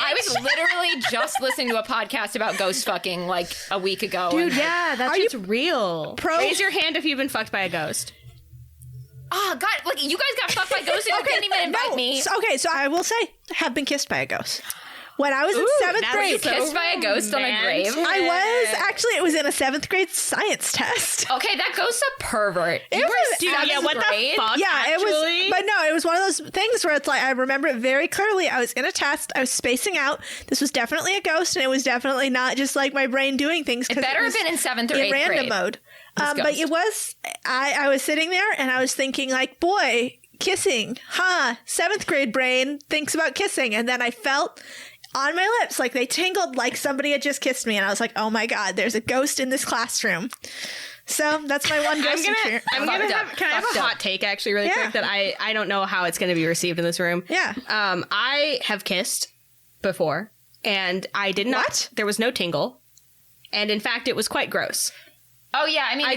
I was literally just listening to a podcast about ghost fucking like a week ago. Dude, yeah, that's just real. Raise your hand if you've been fucked by a ghost. Oh, God, like, you guys got fucked by ghosts and you didn't even invite me. So I will say, have been kissed by a ghost. When I was in 7th grade. Were you kissed by a ghost on a grave? I was. Actually, it was in a 7th grade science test. Okay, that ghost's a pervert. What the fuck? Yeah, actually? it was. But no, it was one of those things where it's like, I remember it very clearly. I was in a test. I was spacing out. This was definitely a ghost, and it was definitely not just like my brain doing things. It better have been in 7th or 8th grade. In random mode. But it was, I was sitting there and I was thinking like, boy, kissing, 7th grade brain thinks about kissing. And then I felt on my lips like they tingled like somebody had just kissed me. And I was like, oh my God, there's a ghost in this classroom. So that's my one ghost experience. Can I have a hot take actually really quick that I don't know how it's going to be received in this room. Yeah. I have kissed before and I did not. What? There was no tingle. And in fact, it was quite gross. Oh, yeah, I mean... I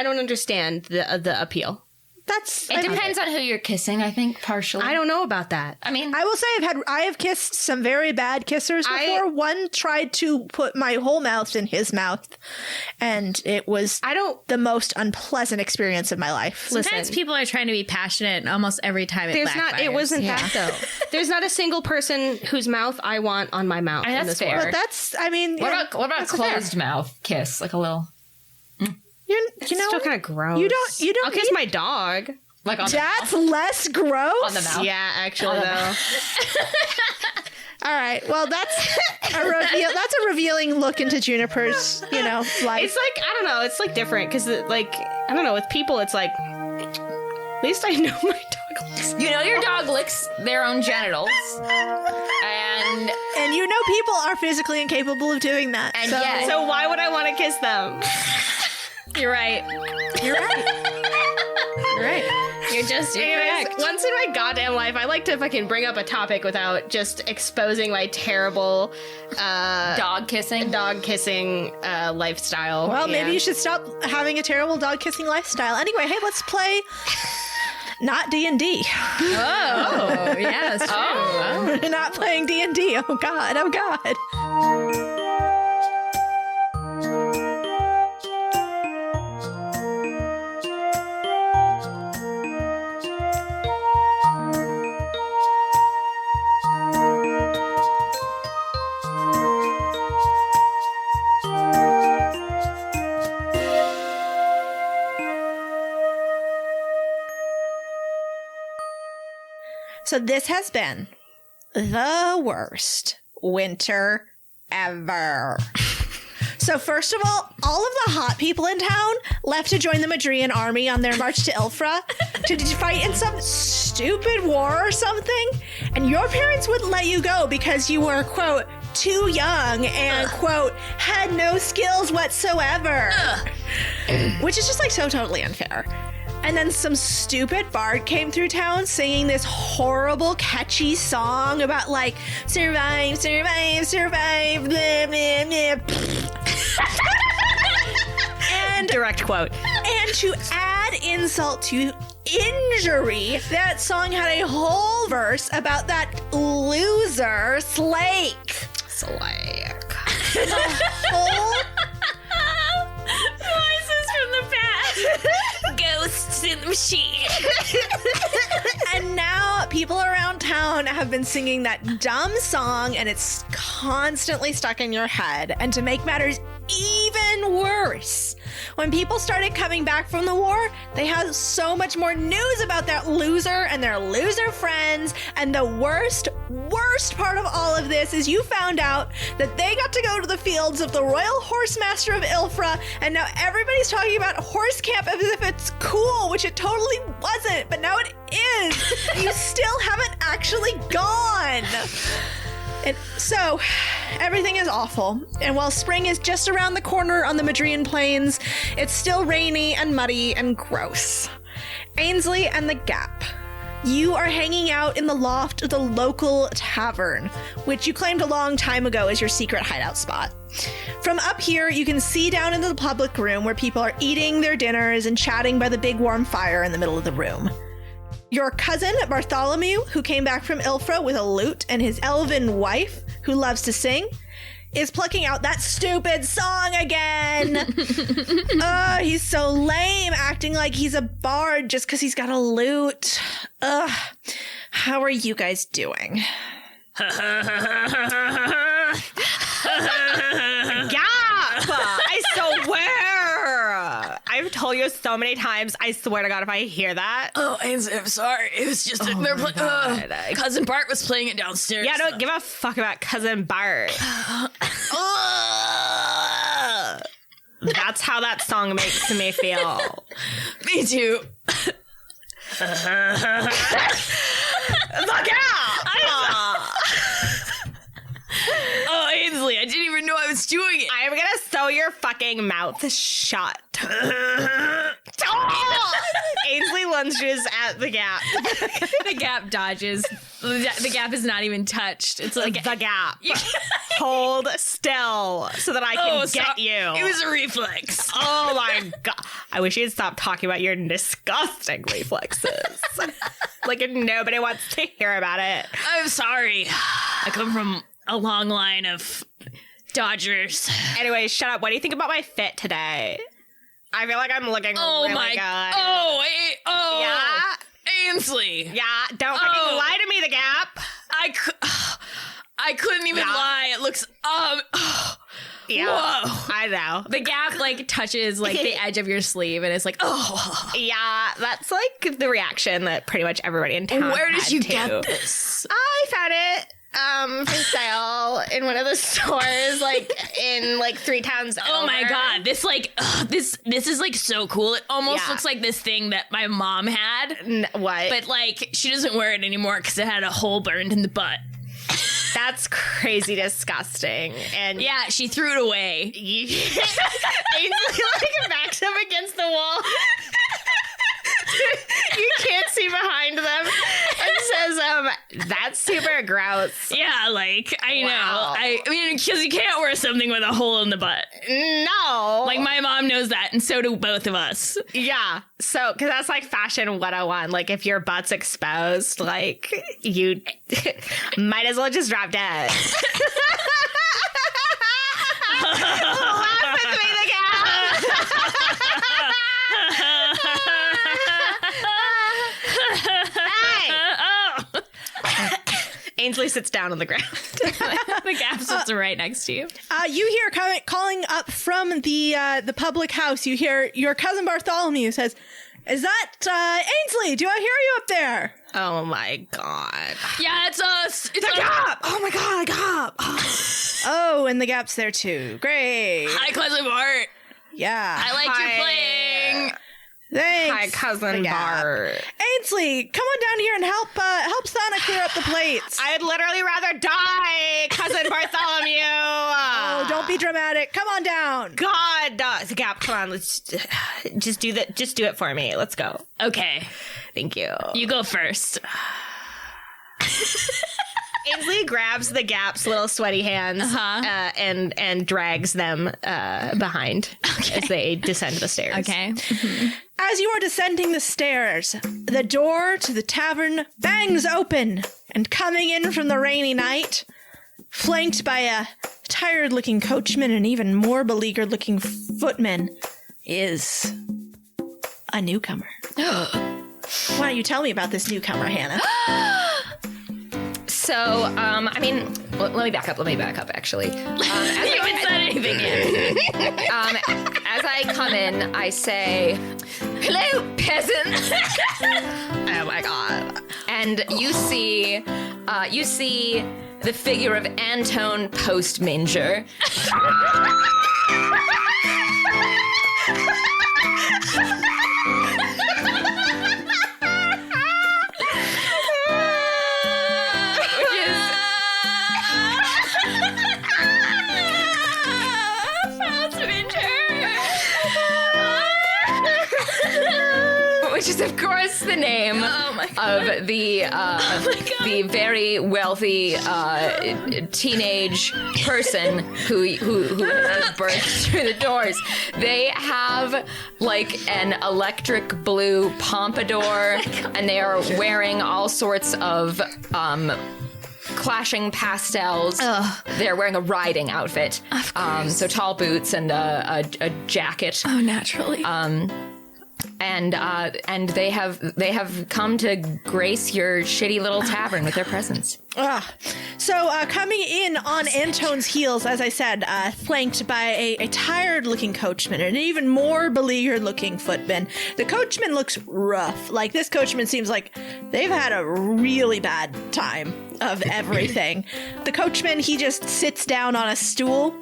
don't understand the appeal. It depends on who you're kissing, I think, partially. I don't know about that. I mean... I will say I have kissed some very bad kissers before. One tried to put my whole mouth in his mouth, and it was the most unpleasant experience of my life. Sometimes people are trying to be passionate, and almost every time it backfires. It wasn't that, though. There's not a single person whose mouth I want on my mouth. That's in this fair. world. But that's, I mean... What about a closed mouth kiss? Like a little... It's still kind of gross. You don't I'll kiss my dog. Like on That's the mouth? less gross? On the mouth? Yeah, actually, though. All right. Well, that's a revealing look into Juniper's, life. It's like, I don't know. It's like different because, like, I don't know. With people, it's like, at least I know my dog licks. You know your dog licks their own genitals. And people are physically incapable of doing that. And so why would I want to kiss them? You're right. You're just correct. Once in my goddamn life, I like to fucking bring up a topic without just exposing my terrible dog kissing lifestyle. Well, maybe you should stop having a terrible dog kissing lifestyle. Anyway, hey, let's play not D&D. Oh, yeah, that's true. Oh. We're not playing D&D. Oh, God. Oh, God. So this has been the worst winter ever. So first of all of the hot people in town left to join the Madrian army on their march to Ilfra to fight in some stupid war or something. And your parents wouldn't let you go because you were, quote, too young and, quote, had no skills whatsoever. Which is just like so totally unfair. And then some stupid bard came through town singing this horrible, catchy song about, like, survive, survive, survive, blah, blah, blah. And direct quote. And to add insult to injury, that song had a whole verse about that loser Slake. The whole voices from the past. Ghosts in the machine. And now people around town have been singing that dumb song, and it's constantly stuck in your head. And to make matters even worse, when people started coming back from the war, they had so much more news about that loser and their loser friends. And the worst part of all of this is you found out that they got to go to the fields of the Royal Horsemaster of Ilfra, and now everybody's talking about horse camp as if it's cool, which it totally wasn't, but now it is. You still haven't actually gone. And so, everything is awful. And while spring is just around the corner on the Madrian Plains, it's still rainy and muddy and gross. Ainsley and the Gap. You are hanging out in the loft of the local tavern, which you claimed a long time ago as your secret hideout spot. From up here, you can see down into the public room where people are eating their dinners and chatting by the big warm fire in the middle of the room. Your cousin, Bartholomew, who came back from Ilfra with a lute, and his elven wife, who loves to sing, is plucking out that stupid song again. He's so lame, acting like he's a bard just because he's got a lute. How are you guys doing? Gap! I swear! I've told you so many times, I swear to God, if I hear that. Oh, Ainsley, I'm sorry. It was just Cousin Bart was playing it downstairs. Yeah, don't give a fuck about Cousin Bart. That's how that song makes me feel. Me too. Fuck out! Oh, Ainsley, I didn't even know I was doing it. I'm gonna sew your fucking mouth shut. Ainsley lunges at the Gap. The Gap dodges. The Gap is not even touched. It's like The Gap. Hold still so that I can get you. It was a reflex. Oh my God. I wish you'd stop talking about your disgusting reflexes. Like nobody wants to hear about it. I'm sorry. I come from a long line of dodgers. Anyway, shut up. What do you think about my fit today? I feel like I'm looking really good. Yeah? Ainsley. Yeah, don't fucking lie to me, the Gap. I couldn't even lie. It looks Yeah, whoa. I know. The Gap like touches like the edge of your sleeve and it's like, oh. Yeah, that's like the reaction that pretty much everybody in town Where did had you too. get this? I found it for sale in one of the stores, like in like 3 towns over. Oh my God. This like this is like so cool. It almost looks like this thing that my mom had. What? But like she doesn't wear it anymore because it had a hole burned in the butt. That's crazy disgusting. And yeah, she threw it away. Ainsley like backs up against the wall. You can't see behind them. And says, that's super gross. Yeah, like, I know. Wow. I mean, because you can't wear something with a hole in the butt. No. Like, my mom knows that, and so do both of us. Yeah. So, because that's like fashion 101. Like, if your butt's exposed, like, you might as well just drop dead. Laugh with me, the Gap. Ainsley sits down on the ground. The Gap sits right next to you. You hear calling up from the public house. You hear your cousin Bartholomew says, "Is that Ainsley? Do I hear you up there?" Oh my God. Yeah, it's us. It's The Gap! Oh my God, the Gap! Oh, and the Gap's there too. Great. Hi, Cousin Bart. Yeah. I liked your playing. Thanks. Hi, Cousin the Gap. Bart. Ainsley, come on down here and help Sana clear up the plates. I'd literally rather die, Cousin Bartholomew. Oh, don't be dramatic. Come on down. God, the Gap, come on, let's just do that. Just do it for me. Let's go. Okay, Thank you. you go first. Ainsley grabs the Gap's little sweaty hands and drags them behind as they descend the stairs. Okay. As you are descending the stairs, the door to the tavern bangs open, and coming in from the rainy night, flanked by a tired-looking coachman and even more beleaguered-looking footman, is a newcomer. Why don't you tell me about this newcomer, Hannah? So, I mean, let me back up, actually. You haven't said anything yet. As I come in, I say, "Hello, peasants." Oh my God. And you see the figure of Antone Postmanger. which is of course the name of the very wealthy teenage person who has burst through the doors. They have like an electric blue pompadour, and they are wearing all sorts of clashing pastels. They're wearing a riding outfit. Of course. So tall boots and a jacket. Oh, naturally. And they have come to grace your shitty little tavern with their presence. So coming in on Antone's heels, as I said, flanked by a tired-looking coachman and an even more beleaguered-looking footman. The coachman looks rough. Like, this coachman seems like they've had a really bad time of everything. The coachman, he just sits down on a stool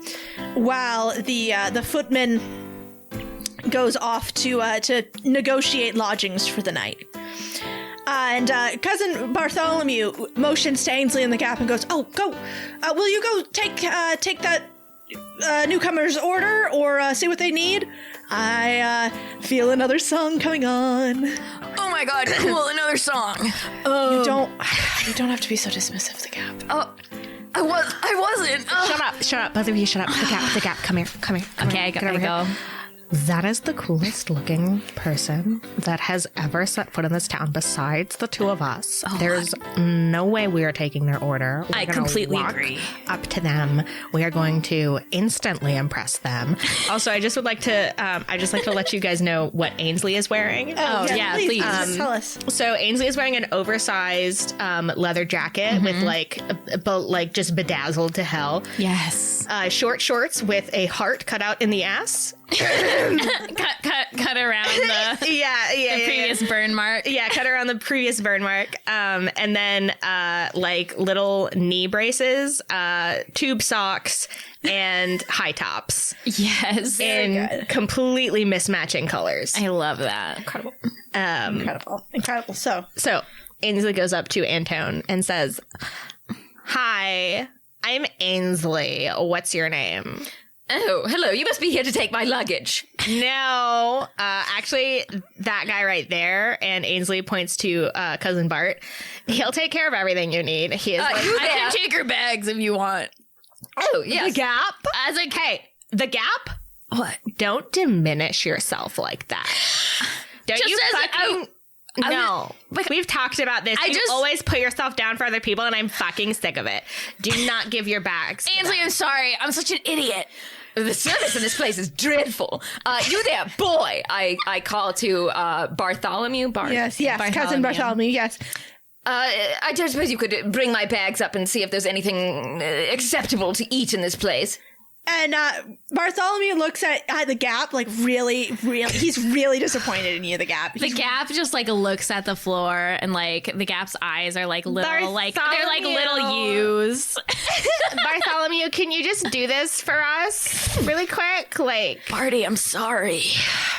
while the footman goes off to negotiate lodgings for the night. And Cousin Bartholomew motions to Ainsley in the Gap and goes, "Oh, go! Will you go take that newcomer's order or see what they need? I feel another song coming on." Oh my god, cool, another song. You don't have to be so dismissive of the Gap. Oh, I wasn't. Shut up, both of you, shut up. The Gap, come here. Okay, I go. That is the coolest looking person that has ever set foot in this town besides the two of us. There's no way we are taking their order. I We're gonna completely walk agree. up to them. We are going to instantly impress them. Also, I just would like to let you guys know what Ainsley is wearing. Oh, yeah, please. Tell us. So Ainsley is wearing an oversized leather jacket with like just bedazzled to hell. Yes. Short shorts with a heart cut out in the ass. cut around the previous burn mark. Yeah, cut around the previous burn mark. And then like little knee braces, tube socks, and high tops. Yes. In completely mismatching colors. I love that. Incredible. Incredible. So Ainsley goes up to Antone and says, "Hi, I'm Ainsley. What's your name?" Oh, hello. You must be here to take my luggage. No, actually, that guy right there, and Ainsley points to Cousin Bart. He'll take care of everything you need. He is like, I can take your bags if you want. Oh, yes. The Gap? I was like, hey, the Gap? What? Don't diminish yourself like that. Don't Just you as- fucking... No. We've talked about this. You always put yourself down for other people, and I'm fucking sick of it. Do not give your bags to Ainsley, them. I'm sorry. I'm such an idiot. The service in this place is dreadful. You there, boy. I call to Bartholomew. Yes, Cousin Bartholomew, yes. I don't suppose you could bring my bags up and see if there's anything acceptable to eat in this place. And Bartholomew looks at the Gap like really, he's really disappointed in you, the Gap. The Gap just like looks at the floor, and like the Gap's eyes are like little, like they're like little U's. Bartholomew, can you just do this for us really quick? Like, Barty, I'm sorry.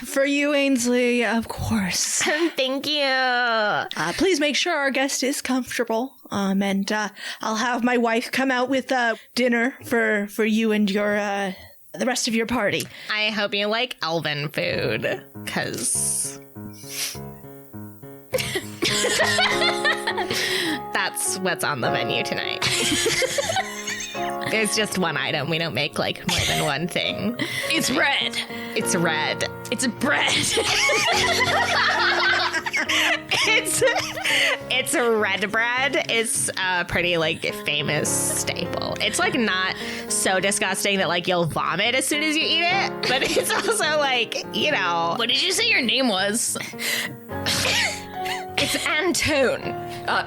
For you, Ainsley, of course. thank you. Please make sure our guest is comfortable. And I'll have my wife come out with dinner for you and your the rest of your party. I hope you like elven food, because that's what's on the menu tonight. It's just one item. We don't make like more than one thing. It's red. It's red. It's a bread. It's a red bread. It's a pretty like famous staple. It's like not so disgusting that like you'll vomit as soon as you eat it, but it's also like, you know. What did you say your name was? It's Antone,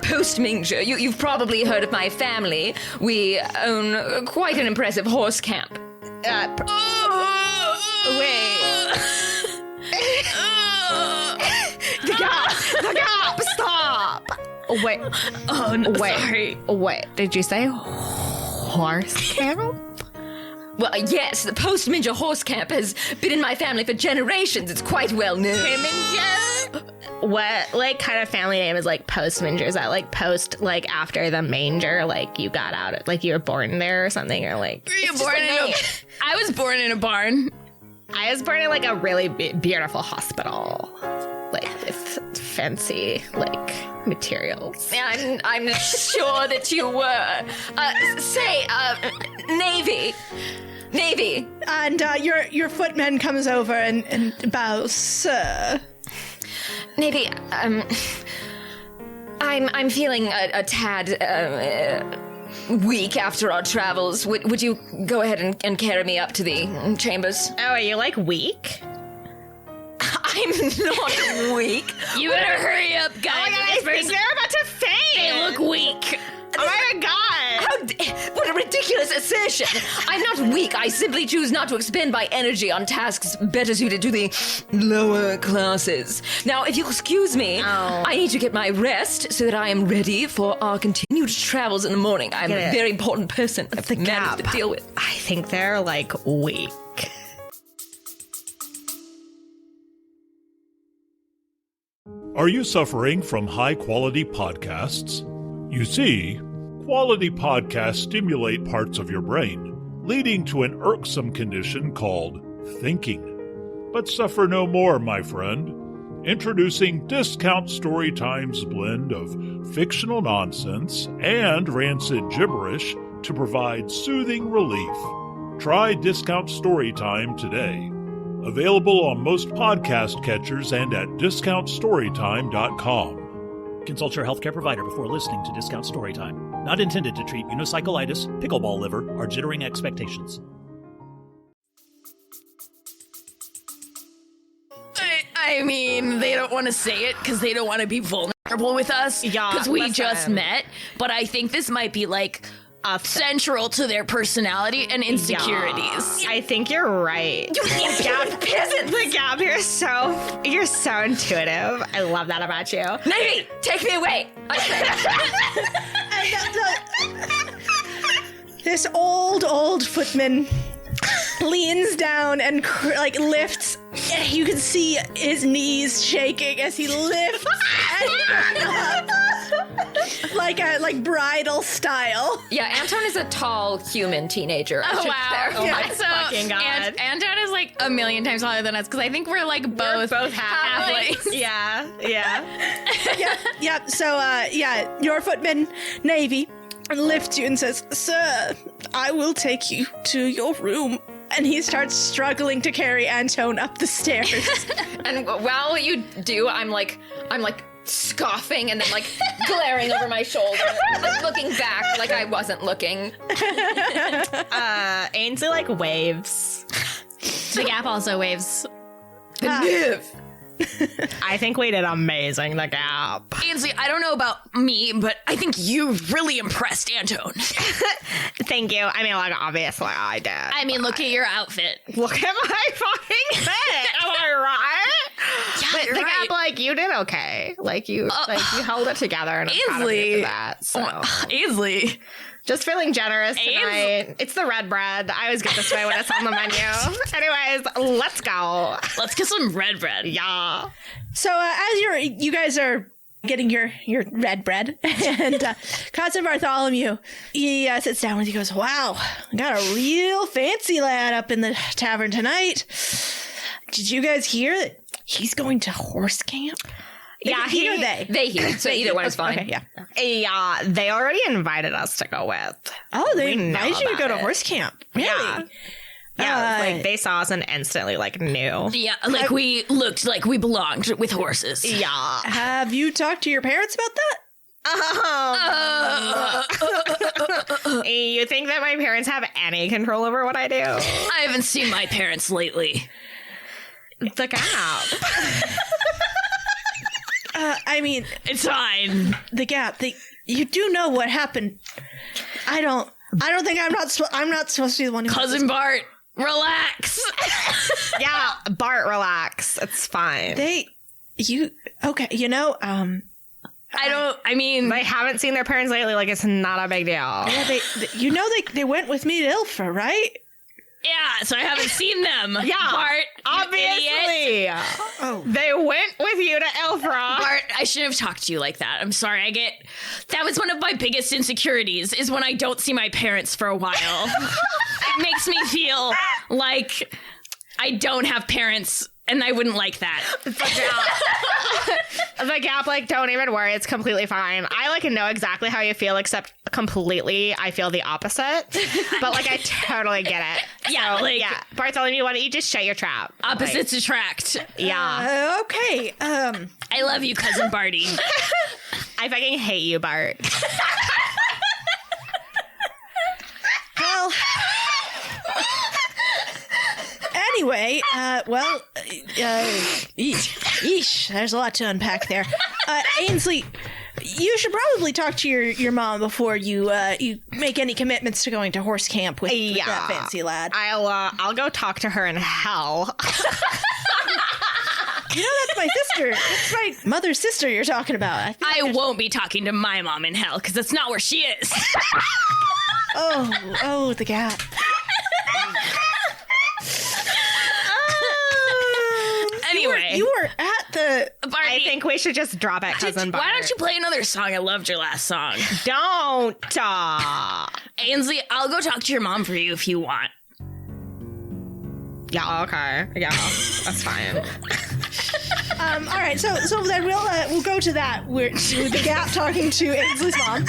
post-Minger. You've probably heard of my family. We own quite an impressive horse camp. Wait. The Gap, stop. Wait. Oh, no, Wait. sorry. Wait. Did you say horse camp? Well, yes, the post-Minger horse camp has been in my family for generations. It's quite well known. What like kind of family name is like post Minger? Is that like post like after the manger? Like you got out, like you were born there or something, or like? Were you born in I was born in a barn. I was born in like a really beautiful hospital, like with fancy, like, materials. I'm sure that you were. Navy. And your footman comes over and bows, sir. Navy, I'm feeling a tad weak after our travels. Would you go ahead and carry me up to the chambers? Oh, are you, like, weak? I'm not weak. You better hurry up, guys. Oh my god, I think they're about to faint! They look weak. Oh my god! What a ridiculous assertion! I'm not weak. I simply choose not to expend my energy on tasks better suited to the lower classes. Now, if you'll excuse me, I need to get my rest so that I am ready for our continued travels in the morning. I'm a very important person. I have matters to deal with. I think they're, like, weak. Are you suffering from high-quality podcasts? You see, quality podcasts stimulate parts of your brain, leading to an irksome condition called thinking. But suffer no more, my friend. Introducing Discount Storytime's blend of fictional nonsense and rancid gibberish to provide soothing relief. Try Discount Storytime today. Available on most podcast catchers and at discountstorytime.com. Consult your healthcare provider before listening to Discount Storytime. Not intended to treat unicyclitis, pickleball liver, or jittering expectations. I mean, they don't want to say it because they don't want to be vulnerable with us. Yeah, because we listen. just met. But I think this might be like central to their personality and insecurities. Yeah, I think you're right. The Gap, you're so intuitive. I love that about you. Navy, take me away. This old footman leans down and lifts. You can see his knees shaking as he lifts and up, like bridal style. Yeah, Anton is a tall human teenager. Oh, wow. Oh my So, fucking god. Anton is like a million times taller than us because I think we're like both halflings. Yeah. Yep. So, your footman, Navy, lifts you and says, "Sir, I will take you to your room." And he starts struggling to carry Anton up the stairs. And while you do, I'm like scoffing and then like glaring over my shoulder, like looking back like I wasn't looking. Ainsley like waves. The Gap also waves. I think we did amazing, the Gap. Ainsley, I don't know about me, but I think you really impressed Anton. Thank you. I mean, like, obviously I did. I mean, look at your outfit. Look at my fucking fit. Am I right? Yeah, But you're the right. Gap, like, you did okay. Like you held it together, and I'm proud of you for that. So. Ainsley. Just feeling generous tonight. It's the red bread. I always get this way when it's on the menu. Anyways, let's go. Let's get some red bread. Yeah. So as you guys are getting your red bread, and Cousin Bartholomew, he sits down with you. Goes, "Wow, got a real fancy lad up in the tavern tonight. Did you guys hear that he's going to horse camp?" Yeah, he or they? They hear, so either one is fine. Okay, yeah. Yeah, they already invited us to go with. Oh, they We know invited you to go about to it. horse camp. Really? Yeah, like they saw us and instantly like knew. Yeah, like we looked like we belonged with horses. Yeah. Have you talked to your parents about that? You think that my parents have any control over what I do? I haven't seen my parents lately. The Gap. I mean, It's fine. the Gap. You do know what happened. I don't think I'm not supposed to be the one who. Cousin Bart, relax. Yeah, Bart, relax. It's fine. Okay. They haven't seen their parents lately. Like, it's not a big deal. Yeah, they went with me to Ilfra, right? Yeah, so I haven't seen them. Yeah, Bart, you idiot. obviously. They went with you to Ilfra. Bart, I shouldn't have talked to you like that. I'm sorry. That was one of my biggest insecurities is when I don't see my parents for a while. It makes me feel like I don't have parents And I wouldn't like that. The Gap, like, don't even worry. It's completely fine. I, like, know exactly how you feel, except completely I feel the opposite. But, like, I totally get it. Yeah, So, like- yeah. Bartholomew, why don't you just shut your trap? Opposites attract. Yeah. Okay. I love you, Cousin Barty. I fucking hate you, Bart. Well. Anyway, yeesh, there's a lot to unpack there. Ainsley, you should probably talk to your mom before you make any commitments to going to horse camp with that fancy lad. I'll go talk to her in hell. You know, that's my sister. That's my mother's sister you're talking about. I won't be talking to my mom in hell because that's not where she is. Oh, the Gap. Anyway, You were at the... Barty, I think we should just drop it, Cousin Bart. why don't you play another song? I loved your last song. Don't. Ainsley, I'll go talk to your mom for you if you want. Yeah, okay. Yeah, that's fine. All right, so then we'll go to that. We're to the Gap talking to Ainsley's mom.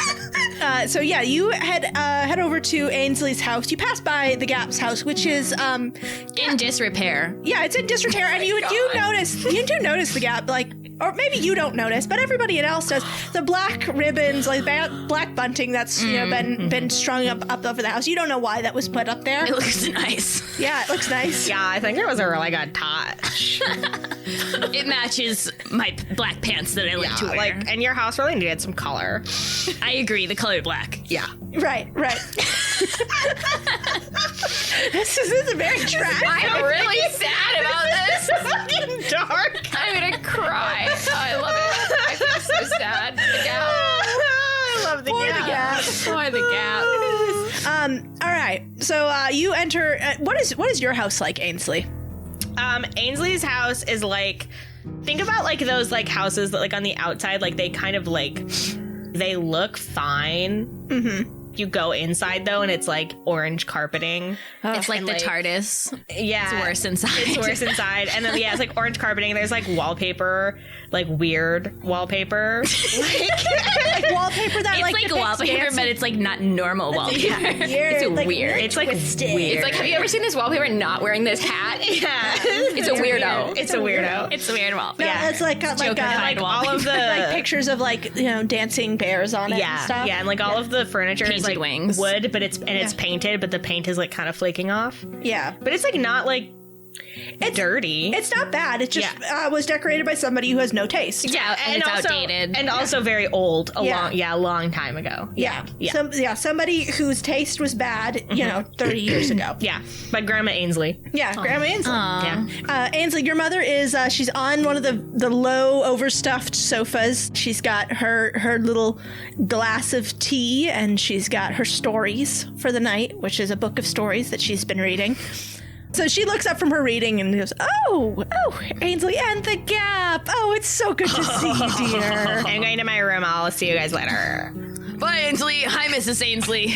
So yeah, you head over to Ainsley's house. You pass by the Gap's house, which is In disrepair. yeah, it's in disrepair, and you do notice the Gap, like, or maybe you don't notice, but everybody else does. The black ribbons, like black bunting that's been strung up over the house. You don't know why that was put up there. It looks nice. Yeah, it looks nice. Yeah, I think it was a really good touch. It matches my black pants that I like to wear. Like, and your house really needed some color. I agree. The color black. Yeah. Right. This is a very tragic. I'm really sad about this. Fucking dark. I'm gonna cry. Oh, I love it. I feel so sad. The Gap. I love the Gap. Boy, the Gap. All right. So you enter. What is your house like, Ainsley? Ainsley's house is like, think about like those like houses that like on the outside, like they kind of like, they look fine. Mm-hmm. You go inside though, and it's like orange carpeting. It's like and, the like, TARDIS. Yeah, It's worse inside. It's worse inside, and then it's like orange carpeting. There's like wallpaper, like weird wallpaper, Like wallpaper that It's like like depicts wallpaper, dancing. but it's like not normal wallpaper. Weird, It's like, weird. It's like twisted. weird. It's like, have you ever seen this wallpaper not wearing this hat? Yeah, It's a weirdo. It's a weirdo. It's a weird wallpaper. Yeah, it's like got Joker hide All of the like pictures of like dancing bears on it. and stuff. Yeah, and like all of the furniture is Painted like wings. wood, but it's painted, but the paint is like kind of flaking off. Yeah. But it's like not like it's dirty. It's not bad. It just was decorated by somebody who has no taste. Yeah, and it's also, outdated. and also very old. Yeah. A long time ago. Yeah. Yeah. Somebody whose taste was bad, 30 years ago. Yeah, by Grandma Ainsley. Yeah, Grandma Ainsley. Yeah. Ainsley, your mother is, she's on one of the low overstuffed sofas. She's got her little glass of tea, and she's got her stories for the night, which is a book of stories that she's been reading. So she looks up from her reading and goes, oh, Ainsley and the Gap. Oh, it's so good to see you, dear. I'm going to my room. I'll see you guys later. Bye, Ainsley. Hi, Mrs. Ainsley.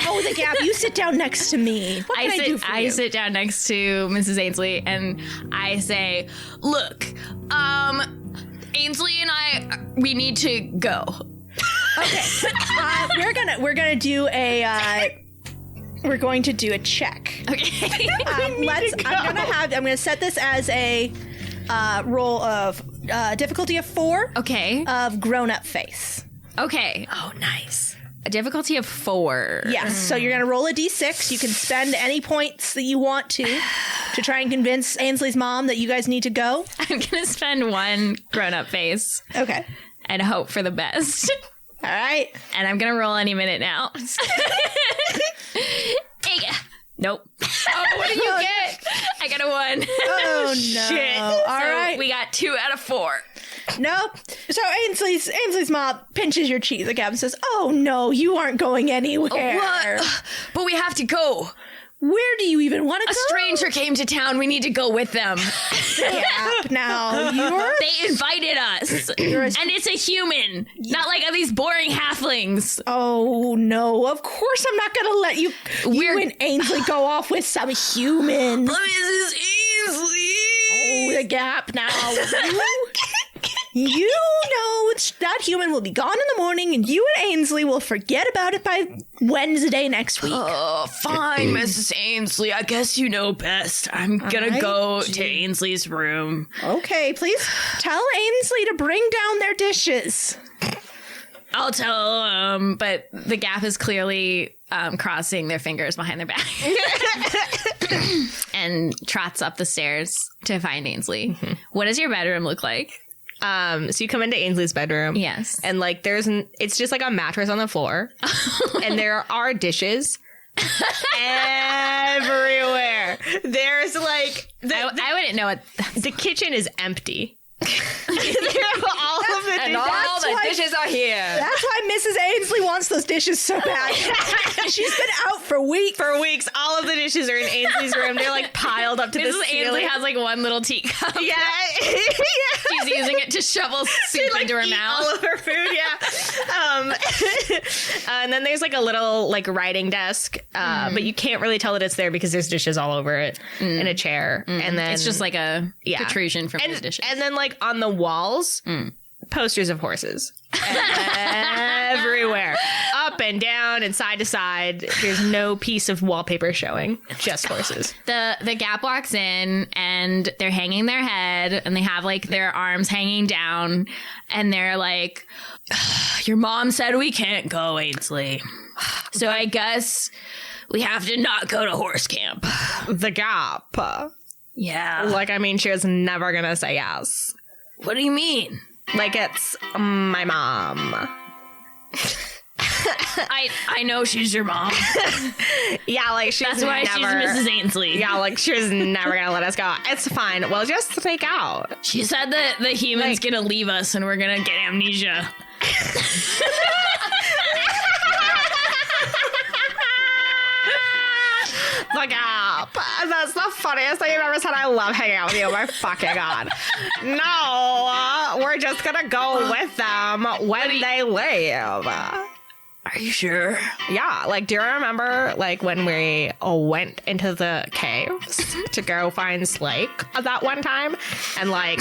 Oh, the Gap, you sit down next to me. What can I do for I you? sit down next to Mrs. Ainsley and I say, look, Ainsley and we need to go. Okay. We're going to do a check. Okay. I'm gonna set this as a roll of difficulty of 4 Okay. of grown-up face. Okay. Oh, nice. A difficulty of 4. Yes. So you're gonna roll a d6. You can spend any points that you want to try and convince Ainsley's mom that you guys need to go. I'm going to spend 1 grown-up face Okay. and hope for the best. All right. And I'm going to roll any minute now. Hey, nope. Oh, what did you get? I got a 1. Oh no. Shit. All So right. we got 2 out of 4. Nope. So Ainsley's mom pinches your cheek again and says, "Oh no, you aren't going anywhere. What? But we have to go. Where do you even want to A go?" stranger came to town. We need to go with them. Gap. Now you're They invited us. And it's a human. Not like these boring halflings. Oh no, of course I'm not gonna let you We're- and Ainsley go off with some human. Mrs. Ainsley. the Gap now. You know that human will be gone in the morning, and you and Ainsley will forget about it by Wednesday next week. Oh, fine, Mrs. Ainsley. I guess you know best. I'm gonna go to Ainsley's room. Okay, please tell Ainsley to bring down their dishes. I'll tell, but the Gap is clearly crossing their fingers behind their back and trots up the stairs to find Ainsley. Mm-hmm. What does your bedroom look like? So you come into Ainsley's bedroom. Yes. And like it's just like a mattress on the floor. And there are dishes everywhere. There's like I wouldn't know what the kitchen is empty. all of the And all the dishes are here. That's why Mrs. Ainsley wants those dishes so bad. She's been out for weeks. All of the dishes are in Ainsley's room. They're like piled up to the Mrs. ceiling. Ainsley has like one little teacup. Yeah. She's using it to shovel soup into her mouth. All of her food, yeah. And then there's like a little like writing desk, but you can't really tell that it's there because there's dishes all over it in a chair. And then It's just like a protrusion from the dishes. And then like on the walls, posters of horses everywhere, up and down and side to side. There's no piece of wallpaper showing, just horses. The Gap walks in and they're hanging their head and they have like their arms hanging down and they're like, your mom said we can't go, Ainsley. So I guess we have to not go to horse camp. The Gap. Yeah. Like, I mean, she was never gonna say yes. What do you mean? Like, it's my mom. I know she's your mom. Yeah, like she's That's why she's Mrs. Ainsley. Yeah, like she was never gonna let us go. It's fine. We'll just sneak out. She said that the human's gonna leave us and we're gonna get amnesia. The Gap. That's the funniest thing you've ever said. I love hanging out with you. Oh my fucking God. No, we're just gonna go with them when they leave. Are you sure? Yeah, like, do you remember, like, when we went into the caves to go find Slake that one time? And, like,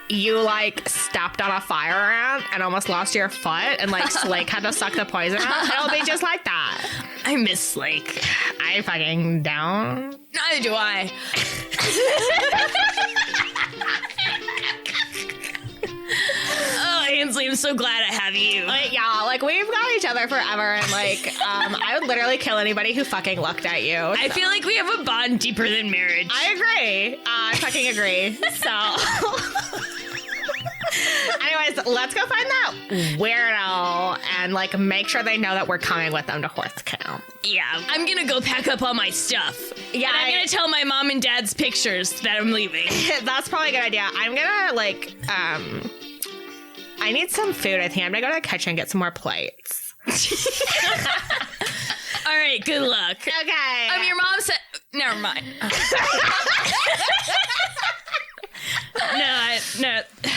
you, like, stepped on a fire ant and almost lost your foot, and, like, Slake had to suck the poison out? It'll be just like that. I miss Slake. I fucking don't. Neither do I. Oh, Ainsley, I'm so glad I have you. Like, yeah, like, we've got each other forever, and, like, I would literally kill anybody who fucking looked at you. I feel like we have a bond deeper than marriage. I agree. I fucking agree. So... Anyways, let's go find that weirdo and, like, make sure they know that we're coming with them to horse camp. Yeah, I'm gonna go pack up all my stuff. Yeah, and I'm gonna tell my mom and dad's pictures that I'm leaving. That's probably a good idea. I'm gonna, like, I need some food. I think I'm gonna go to the kitchen and get some more plates. All right, good luck. Okay. Your mom said... Never mind. No.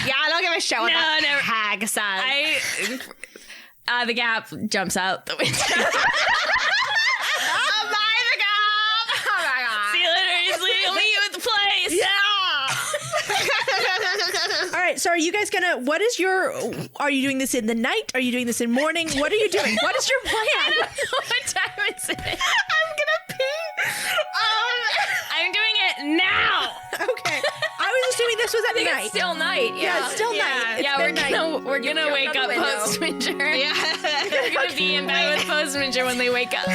Yeah, I don't give a shit what that hag says. The Gap jumps out the window. Oh, bye, the Gap! Oh, my God. See you later, Ainsley. I'll meet you at the place. Yeah! All right, so are you guys are you doing this in the night? Are you doing this in morning? What are you doing? What is your plan? I don't know what time it's in. I'm gonna pee. I'm doing it now. Okay. I was assuming this was at night. It's still night. Yeah, it's still night. Yeah, we're gonna wake up Postmanger. Yeah. We're gonna be in bed with Postmanger when they wake up.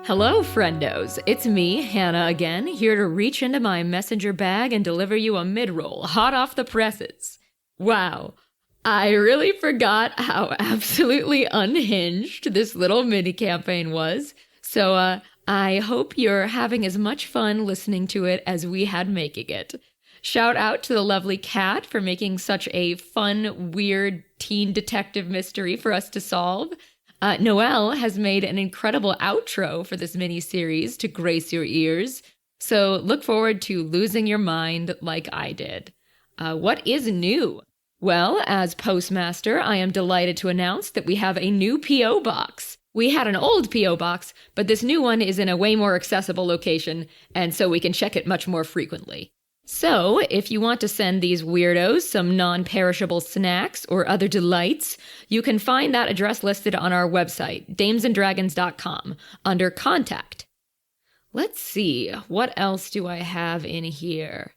Hello, friendos. It's me, Hannah, again, here to reach into my messenger bag and deliver you a mid-roll, hot off the presses. Wow. I really forgot how absolutely unhinged this little mini-campaign was, so I hope you're having as much fun listening to it as we had making it. Shout out to the lovely Kat for making such a fun, weird teen detective mystery for us to solve. Noelle has made an incredible outro for this mini-series to grace your ears, so look forward to losing your mind like I did. What is new? Well, as postmaster, I am delighted to announce that we have a new P.O. box. We had an old P.O. box, but this new one is in a way more accessible location, and so we can check it much more frequently. So, if you want to send these weirdos some non-perishable snacks or other delights, you can find that address listed on our website, damesanddragons.com, under Contact. Let's see, what else do I have in here?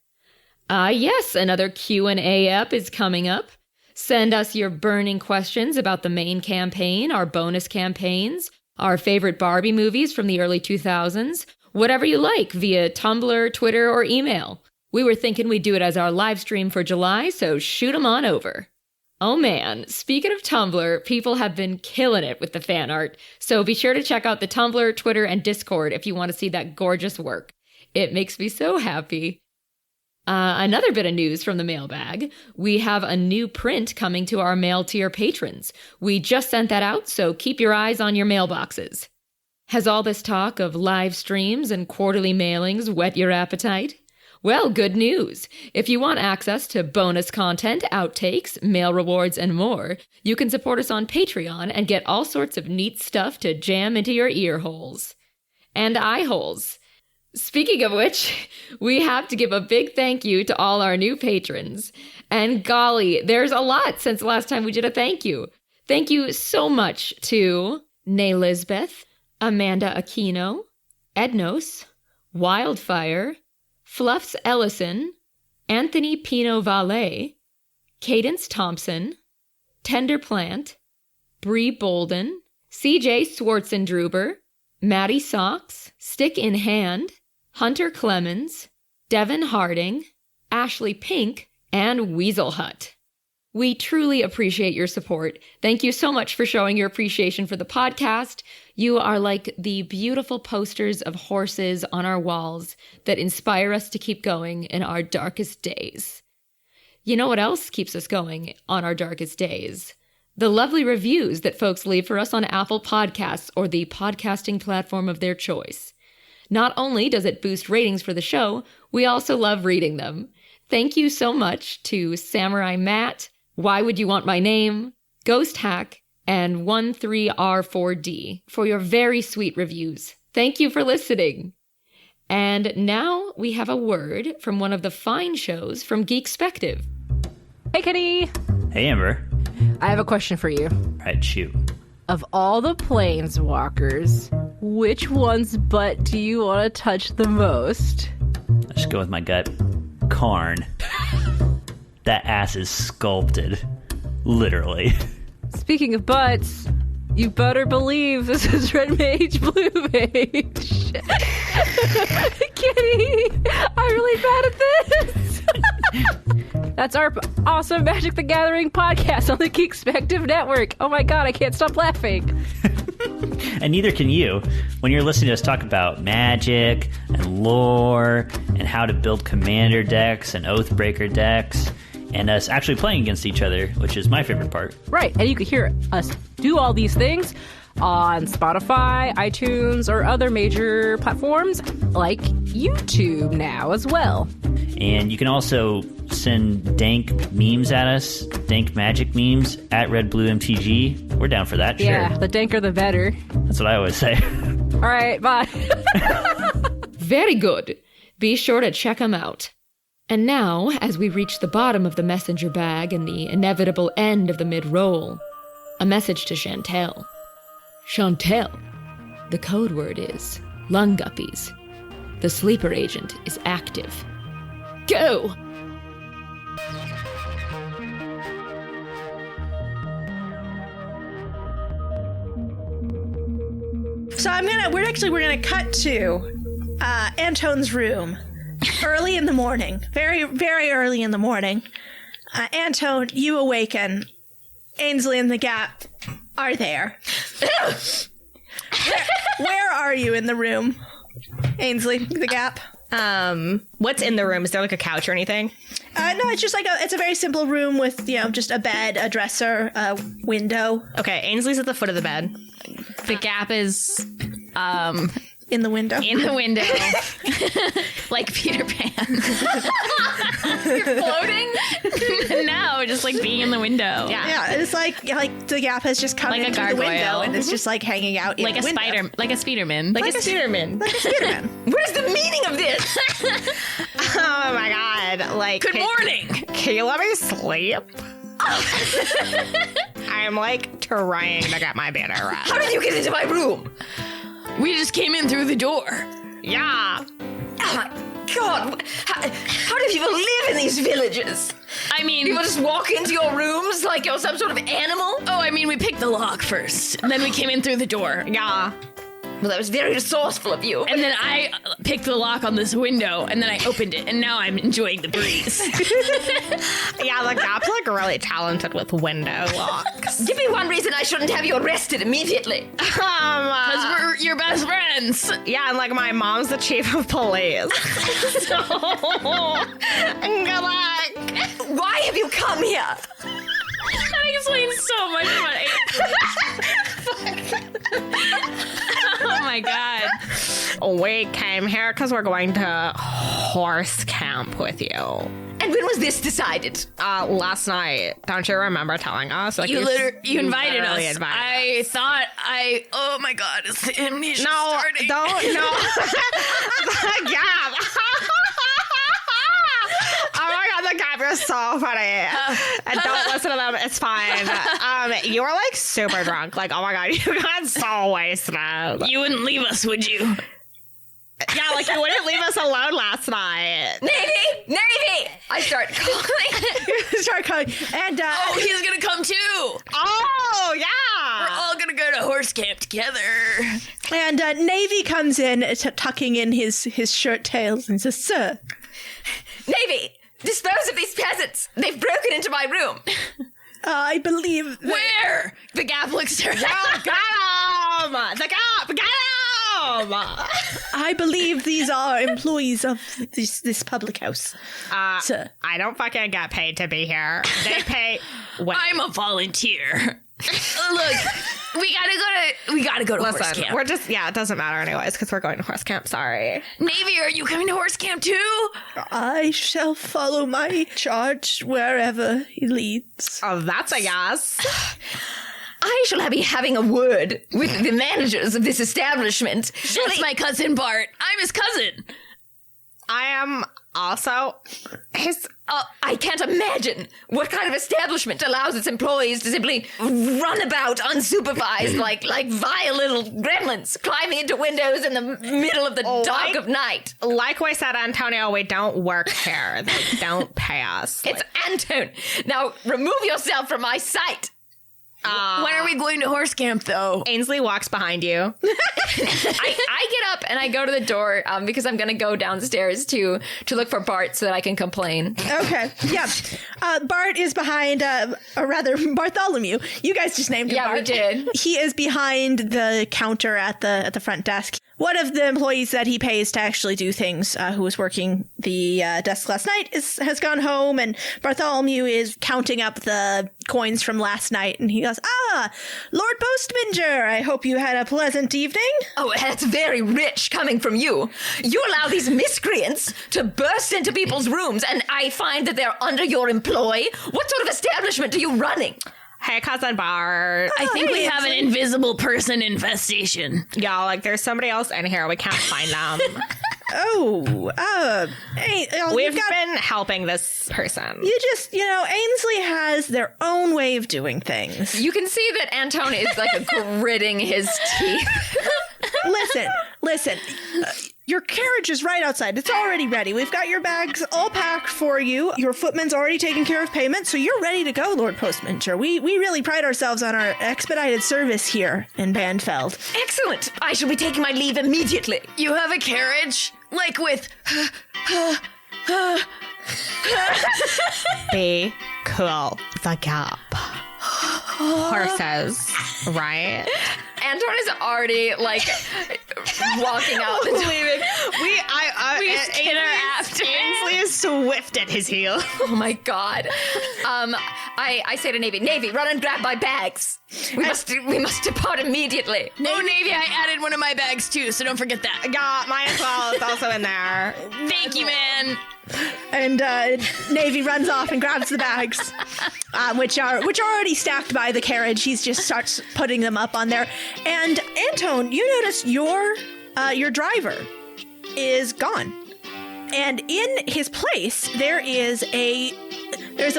Yes, another Q&A ep is coming up. Send us your burning questions about the main campaign, our bonus campaigns, our favorite Barbie movies from the early 2000s, whatever you like via Tumblr, Twitter, or email. We were thinking we'd do it as our live stream for July, so shoot 'em on over. Oh man, speaking of Tumblr, people have been killing it with the fan art, so be sure to check out the Tumblr, Twitter, and Discord if you want to see that gorgeous work. It makes me so happy. Another bit of news from the mailbag. We have a new print coming to our mail tier patrons. We just sent that out, so keep your eyes on your mailboxes. Has all this talk of live streams and quarterly mailings whet your appetite? Well, good news. If you want access to bonus content, outtakes, mail rewards, and more, you can support us on Patreon and get all sorts of neat stuff to jam into your ear holes. And eye holes. Speaking of which, we have to give a big thank you to all our new patrons. And golly, there's a lot since the last time we did a thank you. Thank you so much to Nay Lisbeth, Amanda Aquino, Ednos, Wildfire, Fluffs Ellison, Anthony Pino Valle, Cadence Thompson, Tender Plant, Bree Bolden, CJ Swartzendruber, Maddie Socks, Stick in Hand, Hunter Clemens, Devin Harding, Ashley Pink, and Weasel Hut. We truly appreciate your support. Thank you so much for showing your appreciation for the podcast. You are like the beautiful posters of horses on our walls that inspire us to keep going in our darkest days. You know what else keeps us going on our darkest days? The lovely reviews that folks leave for us on Apple Podcasts or the podcasting platform of their choice. Not only does it boost ratings for the show, we also love reading them. Thank you so much to Samurai Matt, Why Would You Want My Name, Ghost Hack, and 13R4D for your very sweet reviews. Thank you for listening. And now we have a word from one of the fine shows from Geekspective. Hey, Kitty. Hey, Amber. I have a question for you. All right, shoot. Of all the planeswalkers, which one's butt do you want to touch the most? Let's just go with my gut. Karn. That ass is sculpted. Literally. Speaking of butts, you better believe this is Red Mage, Blue Mage. Kitty, I'm really bad at this. That's our awesome Magic the Gathering podcast on the Geekspective Network. Oh my god, I can't stop laughing. And neither can you. When you're listening to us talk about magic and lore and how to build commander decks and Oathbreaker decks, and us actually playing against each other, which is my favorite part. Right, and you can hear us do all these things on Spotify, iTunes, or other major platforms like YouTube now as well. And you can also send dank memes at us, dank magic memes at RedBlueMTG. We're down for that, yeah, sure. The danker the better. That's what I always say. All right, bye. Very good. Be sure to check them out. And now, as we reach the bottom of the messenger bag and the inevitable end of the mid-roll, a message to Chantel. Chantel, the code word is lung guppies. The sleeper agent is active. Go! So we're gonna cut to Antone's room. Early in the morning, very, very early in the morning. Antone, you awaken. Ainsley and the Gap are there. Where are you in the room, Ainsley, the Gap? What's in the room? Is there like a couch or anything? No, it's just like it's a very simple room with, just a bed, a dresser, a window. Okay, Ainsley's at the foot of the bed. The Gap is In in the window. In the window. Like Peter Pan. You're floating? No, just like being in the window. Yeah, it's like the gap has just come Like a into the window gargoyle. and it's just like hanging out Like in a the window. spider, like a Spiderman. Like a Spiderman. Like a Spider-Man. Where's the meaning of this? Oh my god. Like, Good morning. can you let me sleep? I'm like trying to get my bed around. How did you get into my room? We just came in through the door. Yeah. Oh my God. How do people live in these villages? I mean, People just walk into your rooms like you're some sort of animal? oh, I mean, we picked the lock first, and then we came in through the door. Yeah. Well, that was very resourceful of you. And then I picked the lock on this window, and then I opened it, and now I'm enjoying the breeze. Yeah, the Gap's like really talented with window locks. Give me one reason I shouldn't have you arrested immediately. Because we're your best friends. Yeah, and like my mom's the chief of police. So, good luck. Why have you come here? That explains so much about Oh my god. We came here because we're going to horse camp with you. And when was this decided? Last night. Don't you remember telling us? Like You invited us. literally invited us. Oh my god, is the amnesia No, starting? don't, no. Gap. Oh my god, the Gap is so funny. And don't listen to them, it's fine. You were like super drunk. Like, oh my god, you got so wasted. You wouldn't leave us, would you? Yeah, like you wouldn't leave us alone last night. Navy! I start calling. And Oh, he's gonna come too. Oh, We're yeah. all gonna go to horse camp together. and Navy comes in, tucking in his shirt tails, and says, "Sir, Navy! Dispose of these peasants! They've broken into my room! I believe that Where? The Gap looks around. Oh, got him. The Gap, got him. I believe these are employees of this public house, sir." I don't fucking get paid to be here. They pay. Wait. I'm a volunteer. Look, we gotta go to horse Listen, camp. we're just, it doesn't matter anyways because we're going to horse camp. Sorry. Navy, are you coming to horse camp too? I shall follow my charge wherever he leads. Oh, that's a yes. I shall be having a word with the managers of this establishment. That's my cousin Bart. I'm his cousin. I am also his. I can't imagine what kind of establishment allows its employees to simply run about unsupervised like vile little gremlins climbing into windows in the middle of the dark of night. Like we said, Antonio, we don't work here. They don't pay us. It's Antone. Now remove yourself from my sight. When are we going to horse camp, though? Ainsley walks behind you. I get up and I go to the door because I'm going to go downstairs to look for Bart so that I can complain. Okay, yeah. Bart is behind, Bartholomew. You guys just named him Yeah, Bart. we did. He is behind the counter at the front desk. One of the employees that he pays to actually do things, who was working the desk last night, has gone home, and Bartholomew is counting up the coins from last night, and he goes, Lord Postminger, I hope you had a pleasant evening. Oh, that's very rich coming from you. You allow these miscreants to burst into people's rooms, and I find that they're under your employ. What sort of establishment are you running? Hey, cousin Bart. I think we have an invisible person infestation. Y'all, like, there's somebody else in here. We can't find them. We've been helping this person. You just, Ainsley has their own way of doing things. You can see that Antone is like gritting his teeth. Listen. Your carriage is right outside. It's already ready. We've got your bags all packed for you. Your footman's already taken care of payment, so you're ready to go, Lord Postminger. We really pride ourselves on our expedited service here in Banfeld. Excellent. I shall be taking my leave immediately. You have a carriage? Like with... Be cool. The Gap. Horses, right? Antone is already like walking out the door. I Ainsley is swift at his heel. Oh my god. I say to Navy, run and grab my bags. We must depart immediately. Navy, I added one of my bags too, so don't forget that. Yeah, mine as well. It's also in there. Thank you, man. And Navy runs off and grabs the bags, which are already stacked by the carriage. He just starts putting them up on there. And Antone, you notice your driver is gone, and in his place there's a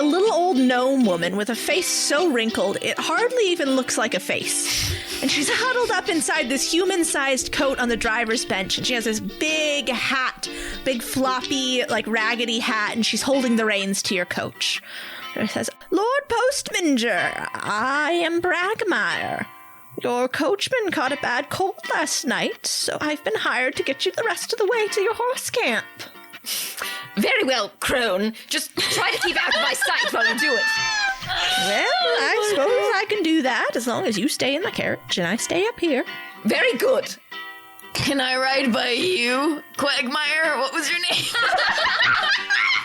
little old gnome woman with a face so wrinkled it hardly even looks like a face. And she's huddled up inside this human-sized coat on the driver's bench, and she has this big hat, big floppy, like raggedy hat, and she's holding the reins to your coach. And it says, "Lord Postmanger, I am Bragmire. Your coachman caught a bad cold last night, so I've been hired to get you the rest of the way to your horse camp." Very well, crone. Just try to keep out of my sight while you do it. Well, I suppose I can do that as long as you stay in the carriage and I stay up here. Very good. Can I ride by you, Quagmire? What was your name?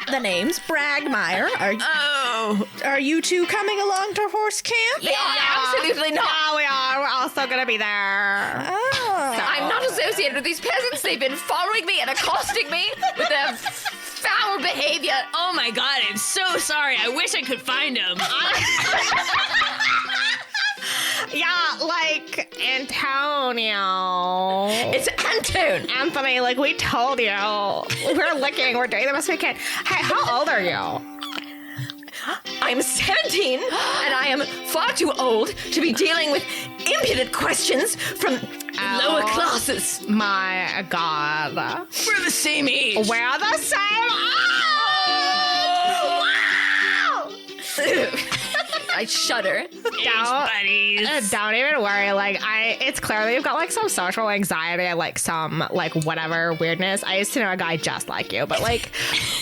The name's Bragmire. Are you two coming along to horse camp? Absolutely not. Yeah, we are. We're also gonna be there. Oh. I'm not associated with these peasants. They've been following me and accosting me with their foul behavior. Oh my god, I'm so sorry. I wish I could find him. Yeah, like Antonio. It's Antone. Anthony, like we told you. We're looking. We're doing the best we can. Hey, how old are you? I'm 17, and I am far too old to be dealing with impudent questions from lower classes. My God. We're the same age. We're the same. Oh! Wow! I shudder. Don't even worry. Like it's clearly you've got like some social anxiety and like some like whatever weirdness. I used to know a guy just like you, but like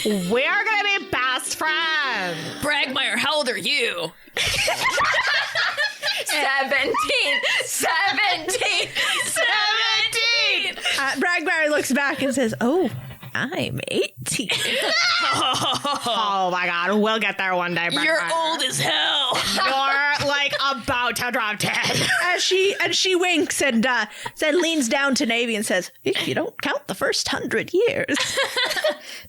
we're gonna be best friends. Bragmire, how old are you? 17. Bragmire looks back and says, "Oh, I'm 18. Oh my God, we'll get there one day. You're old as hell. You're like about to drop dead. And she winks and then leans down to Navy and says, "If you don't count the first 100 years."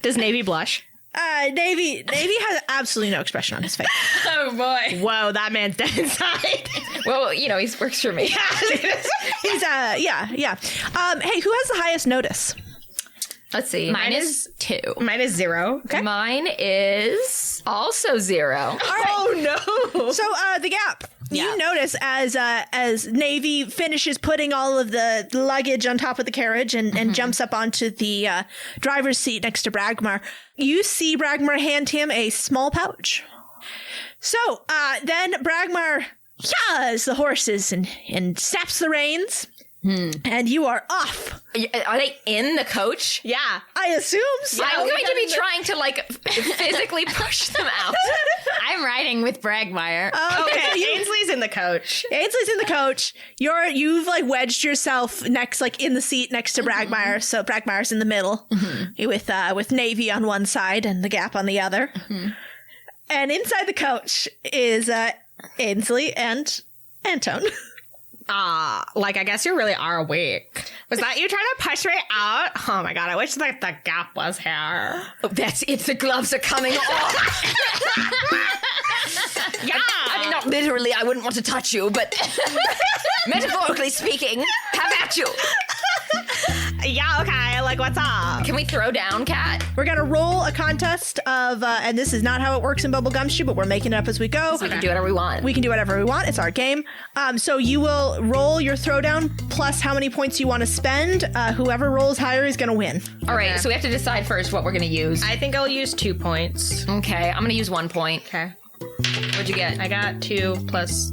Does Navy blush? Navy has absolutely no expression on his face. Oh boy. Whoa, that man's dead inside. Well, you know, he works for me. He's yeah. Hey, who has the highest notice? Let's see. Mine is 2. Mine is 0. Okay. Mine is also 0. All right. Oh no! So the gap. Yeah. You notice as Navy finishes putting all of the luggage on top of the carriage and jumps up onto the driver's seat next to Bragmar, you see Bragmar hand him a small pouch. So then Bragmar yaws the horses and snaps the reins. And you are off. Are they in the coach? Yeah. I assume so. I'm going to be trying to like physically push them out. I'm riding with Bragmire. Okay, Ainsley's in the coach. Ainsley's in the coach. You've like wedged yourself next, like in the seat next to Bragmire. So Bragmire's in the middle with Navy on one side and the gap on the other. And inside the coach is Ainsley and Antone. Like I guess you really are weak. Was that you trying to push me out? Oh my God, I wish like the gap was here. Oh, that's it. The gloves are coming off. Yeah. I mean, not literally. I wouldn't want to touch you, but metaphorically speaking, have at you. Yeah, okay, like what's up? Can we throw down, Cat? We're going to roll a contest of, and this is not how it works in Bubble Gumshoe, but we're making it up as we go. So we can do whatever we want. We can do whatever we want. It's our game. So you will roll your throwdown plus how many points you want to spend. Whoever rolls higher is going to win. All right, so we have to decide first what we're going to use. I think I'll use 2 points. Okay, I'm going to use 1 point. Okay. What'd you get? I got 2 plus...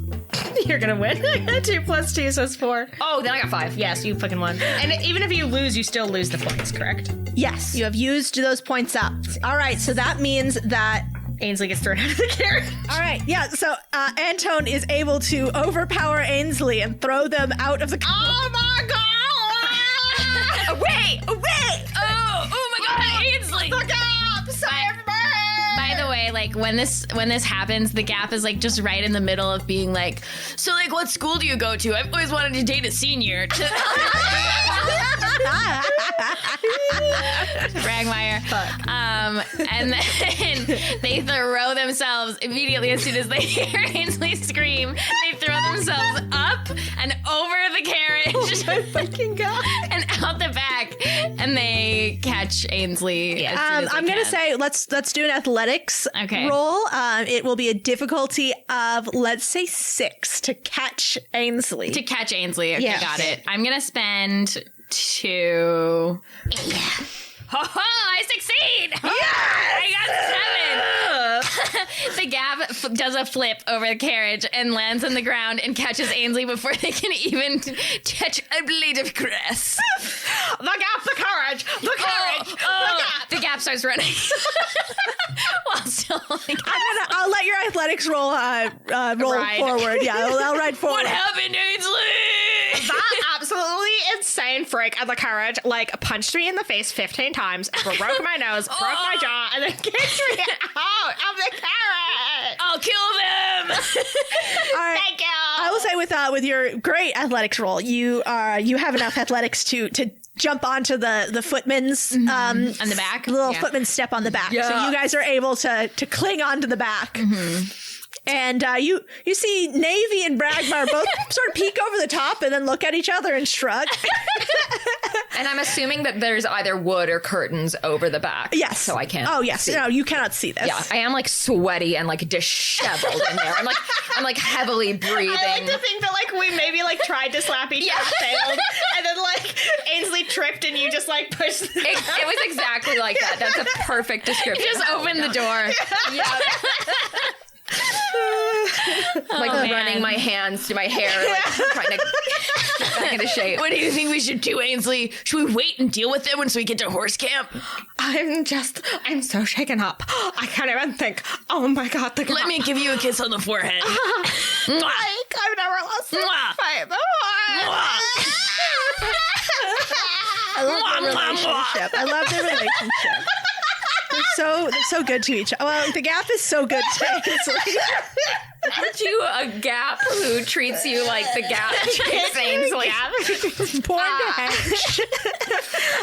You're gonna win. I got 2 plus 2, so it's 4. Oh, then I got 5. Yes, you fucking won. And even if you lose, you still lose the points, correct? Yes, you have used those points up. All right, so that means that... Ainsley gets thrown out of the carriage. All right, yeah, so Antone is able to overpower Ainsley and throw them out of the... Oh my God! Away! Away! Oh my Ainsley! Look up! By the way, like when this happens, the Gap is like just right in the middle of being like, so like what school do you go to? I've always wanted to date a senior. Bragmeyer. And then they throw themselves immediately as soon as they hear Ainsley scream. They throw themselves up and over the carriage. Oh my fucking God. And out the back, and they catch Ainsley. As soon as I'm they gonna can. say let's do an athletics roll. It will be a difficulty of let's say 6 to catch Ainsley. To catch Ainsley. Okay, Yes. got it. I'm gonna spend 2. Ho ho! I succeed! Yeah! I got 7! The Gap does a flip over the carriage and lands on the ground and catches Ainsley before they can even touch a blade of grass. The Gap, the carriage, the carriage, The Gap starts running. While still holding I'll let your athletics roll Ride. forward. Yeah, I'll ride forward. What happened, Ainsley? That absolutely insane freak of the carriage, like, punched me in the face 15 times, broke my nose, broke my jaw, and then kicked me out of the carriage. I'll kill them! All right. Thank you. I will say with your great athletics roll, you have enough athletics to jump onto the footman's On the back? the little Yeah. footman's step on the back. So you guys are able to cling onto the back. And you see Navy and Bragmar both sort of peek over the top and then look at each other and shrug. And I'm assuming that there's either wood or curtains over the back. Yes. So I can't. Oh, yes. see. No, you cannot see this. Yeah, I am like sweaty and like disheveled in there. I'm like heavily breathing. I like to think that, like, we maybe, like, tried to slap each other, failed, and then, like, Ainsley tripped and you just, like, pushed the It was exactly like that. That's a perfect description. Just open the door. Yeah. Like running my hands to my hair, like trying to get back into shape. What do you think we should do, Ainsley? Should we wait and deal with them once we get to horse camp? I'm so shaken up. I can't even think. Oh my God, the Gap. Let me give you a kiss on the forehead. Like, I've never lost a Mwah. fight before. I love the relationship. I love the relationship. They're so good to each other. Well, the Gap is so good to Ainsley. Aren't you a Gap who treats you like the Gap treats Ainsley? Born to hench.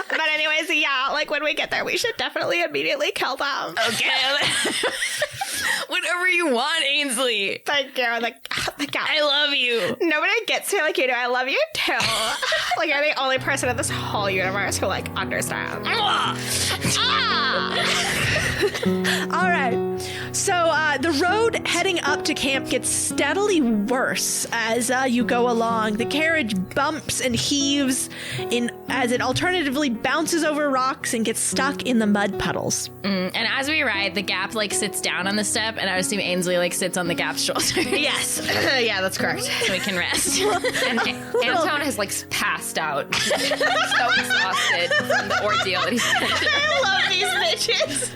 But anyways, yeah, like, when we get there, we should definitely immediately kill them. Okay. Whatever you want, Ainsley. Thank you. The Gap. I love you. Nobody gets me like you do. I love you too. Like, you're the only person in this whole universe who, like, understands. All right. So the road heading up to camp gets steadily worse as you go along. The carriage bumps and heaves as it alternatively bounces over rocks and gets stuck in the mud puddles. And as we ride, the Gap like sits down on the step, and I assume Ainsley like sits on the Gap's shoulder. Yes. Yeah, that's correct. So we can rest. And Anton has like passed out. He's so exhausted from the ordeal that he's been through. I love these bitches.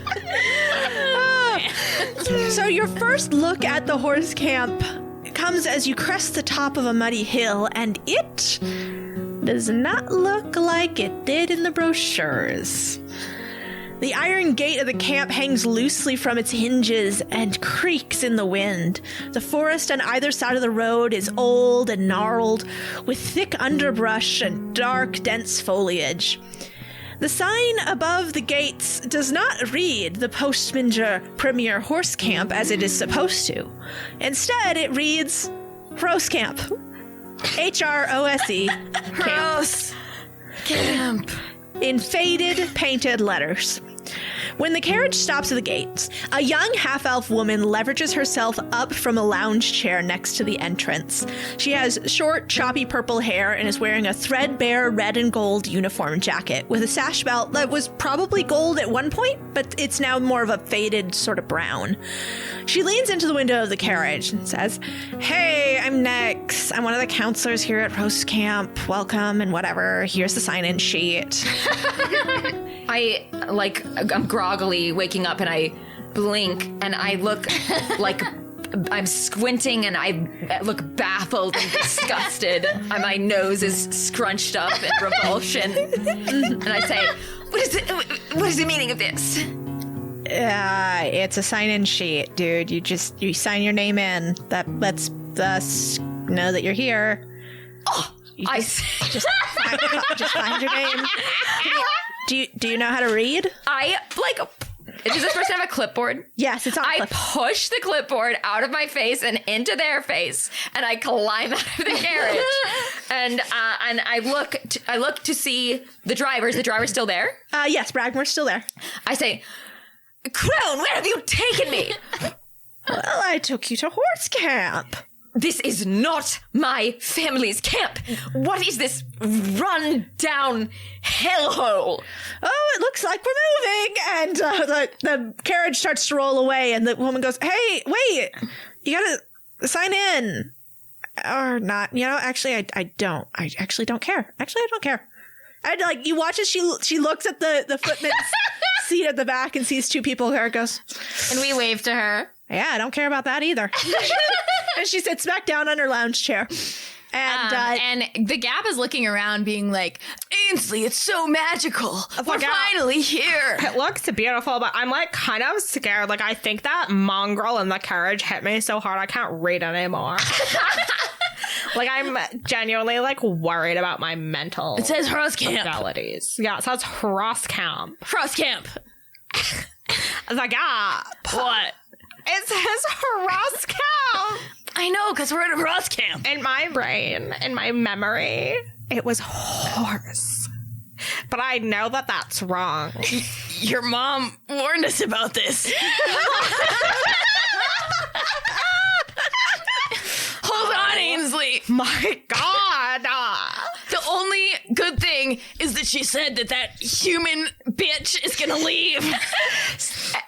So your first look at the horse camp comes as you crest the top of a muddy hill, and it does not look like it did in the brochures. The iron gate of the camp hangs loosely from its hinges and creaks in the wind. The forest on either side of the road is old and gnarled, with thick underbrush and dark, dense foliage. The sign above the gates does not read the Postminger Premier Horse Camp as it is supposed to. Instead, it reads Hrose Camp. H-R-O-S-E. Gross. Camp. In faded, painted letters. When the carriage stops at the gates, a young half-elf woman leverages herself up from a lounge chair next to the entrance. She has short, choppy purple hair and is wearing a threadbare red and gold uniform jacket with a sash belt that was probably gold at one point, but it's now more of a faded sort of brown. She leans into the window of the carriage and says, "Hey, I'm Nix. I'm one of the counselors here at Hrose Camp. Welcome and whatever. Here's the sign-in sheet." I'm groggily waking up and I blink and I look like I'm squinting and I look baffled and disgusted. My nose is scrunched up in revulsion. And I say, what is the meaning of this? It's a sign-in sheet, dude. You sign your name in. That lets us know that you're here. Oh, just find your name. Do you know how to read? Does this person have a clipboard? Yes, it's on. I push the clipboard out of my face and into their face, and I climb out of the carriage. and I look to see the driver. Is the driver still there? Yes, Bragmore's still there. I say, Crone, where have you taken me? Well, I took you to horse camp. This is not my family's camp. What is this run-down hellhole? Oh, it looks like we're moving. And the carriage starts to roll away, and the woman goes, hey, wait, you gotta sign in. Or not. Actually, I don't. I actually don't care. Actually, I don't care. And, you watch as she looks at the footman's seat at the back and sees two people there, goes, And we wave to her. yeah, I don't care about that either. And she sits back down on her lounge chair. And the Gap is looking around being like, Ainsley, it's so magical. We're finally here. It looks beautiful, but I'm kind of scared. I think that mongrel in the carriage hit me so hard I can't read anymore. I'm genuinely worried about my mental. It says Hrose camp. Abilities. Yeah, it says Hrose camp. Hrose camp. The Gap. What? It says Hrose camp. I know, because we're at a Hrose camp. In my brain, in my memory, it was horse. But I know that that's wrong. Your mom warned us about this. Hold on, Ainsley. My God. The only good thing is that she said that human bitch is gonna leave.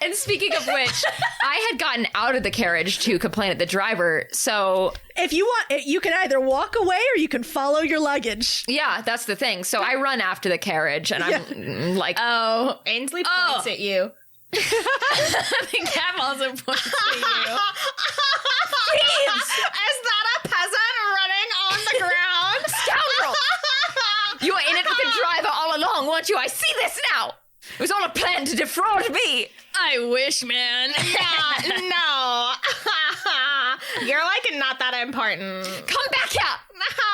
And speaking of which, I had gotten out of the carriage to complain at the driver, so... If you want, you can either walk away or you can follow your luggage. Yeah, that's the thing. So I run after the carriage, and I'm like... Oh. Ainsley points at you. The Gap also points at you. Is that a peasant running on the ground? Scoundrel! You were in it with the driver all along, weren't you? I see this now! It was all a plan to defraud me! I wish, man. Yeah, no. You're not that important. Come back here!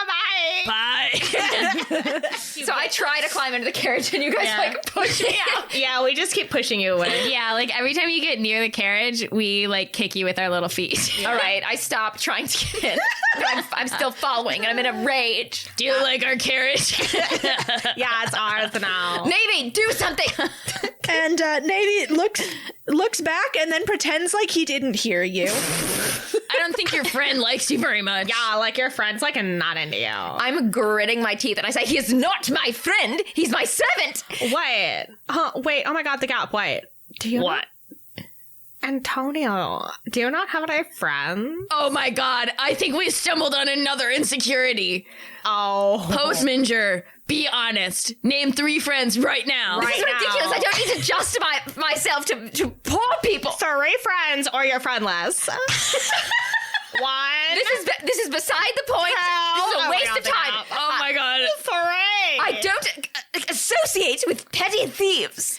Bye. Bye. So I try to climb into the carriage, and you guys push me out. Yeah, we just keep pushing you away. Yeah, every time you get near the carriage, we kick you with our little feet. All right, I stop trying to get in. But I'm still following, and I'm in a rage. Do you like our carriage? Yeah, it's ours now. Navy, do something! And Navy looks back and then pretends like he didn't hear you. I don't think your friend likes you very much. Yeah, your friend's not into you. I'm gritting my teeth, and I say, he is not my friend. He's my servant. Wait. Wait. Oh my God, the Gap. Wait. Do you What? Antonio, do you not have any friends? Oh my God, I think we stumbled on another insecurity. Oh. Postmanger, be honest. Name 3 friends right now. This is ridiculous. I don't need to justify myself to poor people. 3 friends or you're friendless. One. This is beside the point. This is a waste of time. Oh my God. 3. I don't associate with petty thieves.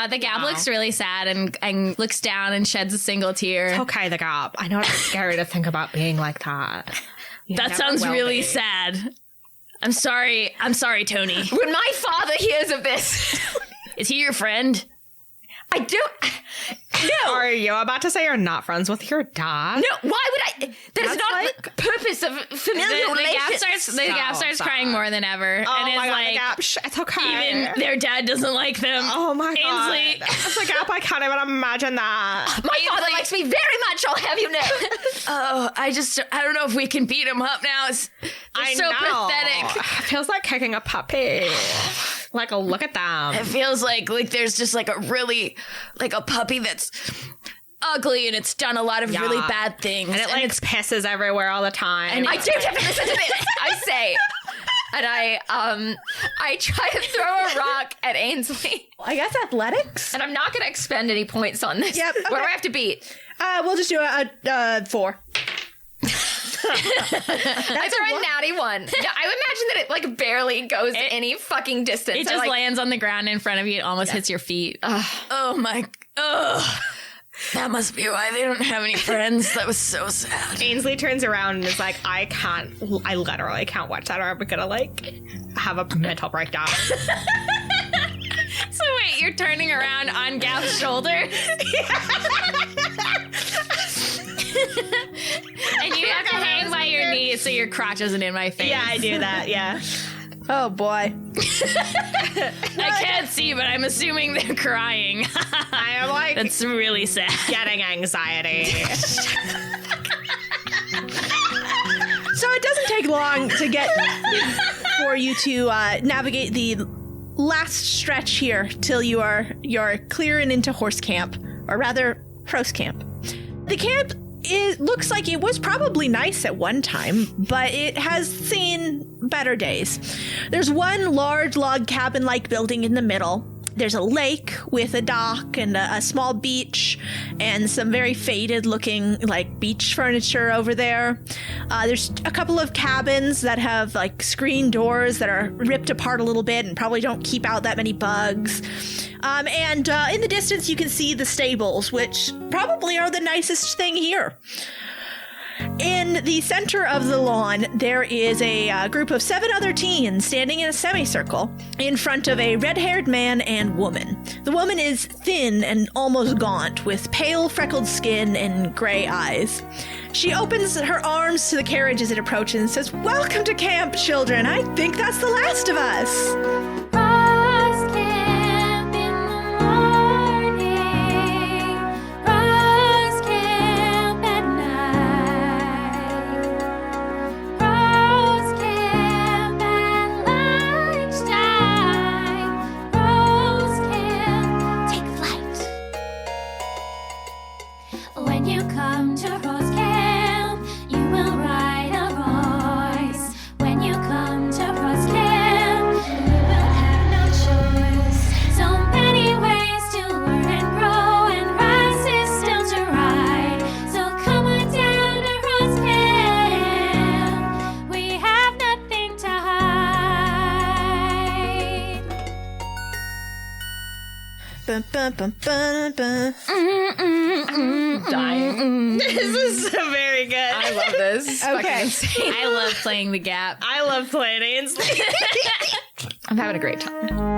The Gap looks really sad and looks down and sheds a single tear. Okay, the Gap. I know it's scary to think about being like that. That sounds really sad. I'm sorry, Tony. When my father hears of this... Is he your friend? I don't... No. Are you about to say you're not friends with your dad? No, why would I? That is not the purpose of familial relations. The Gap starts crying more than ever. Oh and my God, is the Gap. It's okay. Even their dad doesn't like them. Oh my God. Ainsley. The Gap, I can't even imagine that. My father likes me very much, I'll have you know. Oh, I don't know if we can beat him up now. It's so pathetic. It feels like kicking a puppy. Look at them. It feels like there's just a really a puppy that's ugly and it's done a lot of really bad things. And it pisses everywhere all the time. And I don't have to listen to this, I say. And I try to throw a rock at Ainsley. I guess athletics. And I'm not going to expend any points on this. Yep. Okay. What do I have to beat? We'll just do a 4. That's a natty one. Yeah, I would imagine that it like barely goes any fucking distance. It just lands on the ground in front of you. It almost hits your feet. Oh my. That must be why they don't have any friends. That was so sad. Ainsley turns around and is like, I literally can't watch that or I'm gonna like have a mental breakdown. So wait, you're turning around on Gap's shoulder? And you have to hang by your knees so your crotch isn't in my face. Yeah, I do that, yeah. Oh, boy. I can't see, but I'm assuming they're crying. I am like... That's really sad. Getting anxiety. So it doesn't take long to get for you to navigate the last stretch here till you're clearing into horse camp, or rather, Hrose camp. The camp looks like it was probably nice at one time, but it has seen better days. There's one large log cabin-like building in the middle. There's a lake with a dock and a small beach and some very faded-looking like beach furniture over there. There's a couple of cabins that have like screen doors that are ripped apart a little bit and probably don't keep out that many bugs. And in the distance, you can see the stables, which probably are the nicest thing here. In the center of the lawn, there is a group of 7 other teens standing in a semicircle in front of a red-haired man and woman. The woman is thin and almost gaunt, with pale, freckled skin and gray eyes. She opens her arms to the carriage as it approaches and says, "Welcome to camp, children. I think that's the last of us." When you come to Hrose Camp, you will ride a Hrose. When you come to Hrose Camp, you will have no choice. So many ways to learn and grow, and Hrose is still to ride. So come on down to Hrose Camp. We have nothing to hide. Bum, bum, bum, bum, bum. Dying. This is very good. I love this. Okay. I love playing the Gap. I love playing Ainsley. I'm having a great time.